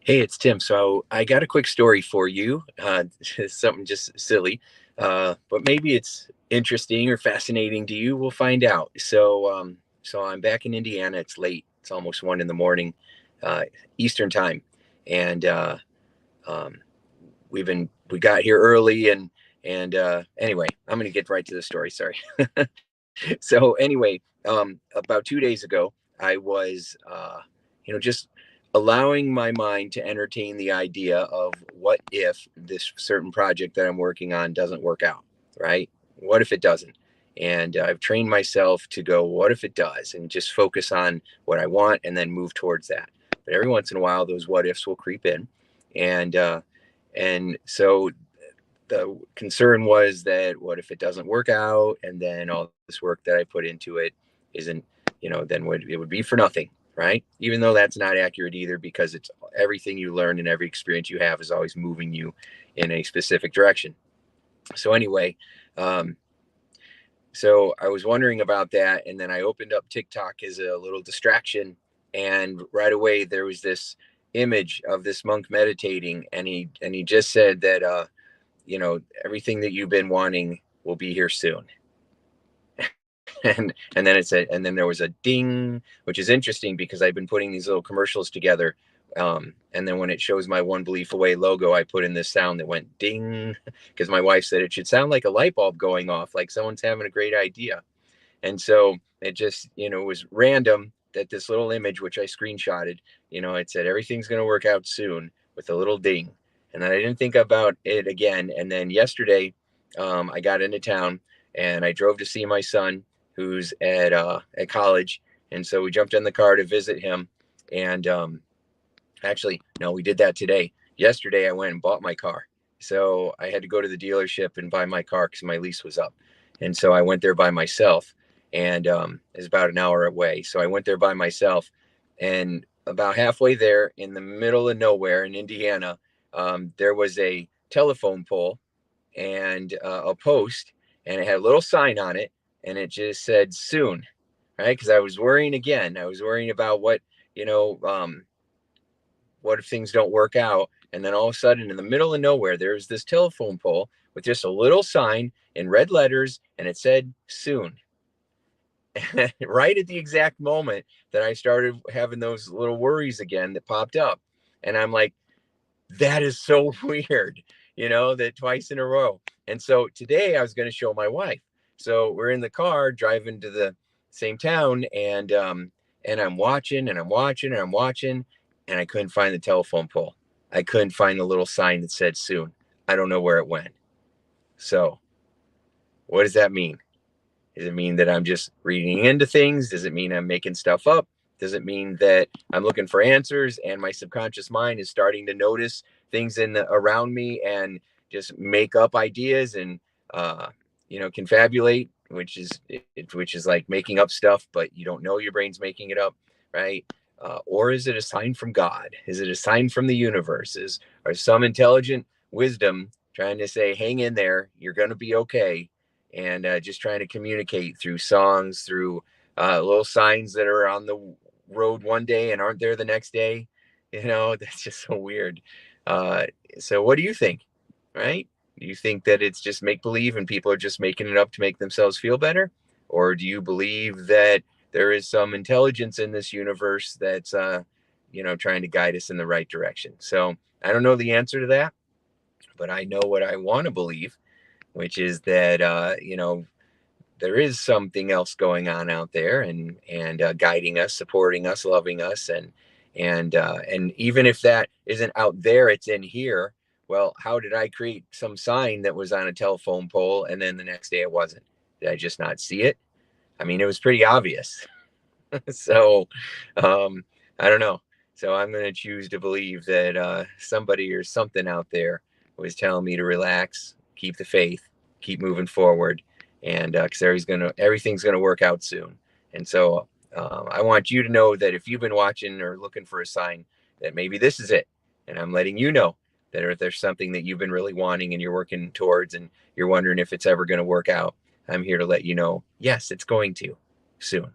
Hey, it's Tim. So I got a quick story for you. Something just silly, but maybe it's interesting or fascinating to you. We'll find out. So I'm back in Indiana. It's late. It's almost 1 in the morning, uh, Eastern time, and um, we got here early. And anyway, I'm gonna get right to the story. Sorry. So anyway, about 2 days ago, I was, just allowing my mind to entertain the idea of what if this certain project that I'm working on doesn't work out, right? What if it doesn't? And I've trained myself to go, what if it does? And just focus on what I want and then move towards that. But every once in a while, those what ifs will creep in. And so the concern was that what if it doesn't work out, and then all this work that I put into it isn't, then it would be for nothing, right? Even though that's not accurate either, because it's everything you learn and every experience you have is always moving you in a specific direction. So anyway, um, so I was wondering about that, and then I opened up TikTok as a little distraction, and right away there was this image of this monk meditating, and he just said that everything that you've been wanting will be here soon. And then it said, and then there was a ding, which is interesting because I've been putting these little commercials together. And then when it shows my One Belief Away logo, I put in this sound that went ding, because my wife said it should sound like a light bulb going off, like someone's having a great idea. And so it just, was random that this little image, which I screenshotted, it said everything's going to work out soon with a little ding. And then I didn't think about it again. And then yesterday, I got into town and I drove to see my son, who's at college. And so we jumped in the car to visit him. And actually, no, we did that today. Yesterday, I went and bought my car. So I had to go to the dealership and buy my car because my lease was up. And so I went there by myself, and it's about an hour away. So I went there by myself, and about halfway there in the middle of nowhere in Indiana, there was a telephone pole and a post, and it had a little sign on it, and it just said soon, right? Because I was worrying again. I was worrying about what if things don't work out? And then all of a sudden, in the middle of nowhere, there's this telephone pole with just a little sign in red letters, and it said soon. Right at the exact moment that I started having those little worries again that popped up. And I'm like, that is so weird, that twice in a row. And so today I was going to show my wife. So we're in the car driving to the same town, and I'm watching and I'm watching and I'm watching, and I couldn't find the telephone pole. I couldn't find the little sign that said soon. I don't know where it went. So what does that mean? Does it mean that I'm just reading into things? Does it mean I'm making stuff up? Does it mean that I'm looking for answers and my subconscious mind is starting to notice things around me and just make up ideas and confabulate, which is like making up stuff, but you don't know your brain's making it up, right? Or is it a sign from God? Is it a sign from the universe? Or some intelligent wisdom trying to say, hang in there, you're going to be okay, and just trying to communicate through songs, through little signs that are on the road one day and aren't there the next day. That's just so weird. Uh, so what do you think? Right? Do you think that it's just make believe and people are just making it up to make themselves feel better? Or do you believe that there is some intelligence in this universe that's, trying to guide us in the right direction? So I don't know the answer to that, but I know what I want to believe, which is that, there is something else going on out there, and guiding us, supporting us, loving us, and even if that isn't out there, it's in here. Well, how did I create some sign that was on a telephone pole and then the next day it wasn't? Did I just not see it? I mean, it was pretty obvious. So um, I don't know. So I'm going to choose to believe that somebody or something out there was telling me to relax, keep the faith, keep moving forward, and because everything's gonna work out soon. And so I want you to know that if you've been watching or looking for a sign, that maybe this is it, and I'm letting you know that if there's something that you've been really wanting and you're working towards, and you're wondering if it's ever going to work out, I'm here to let you know, yes, it's going to soon.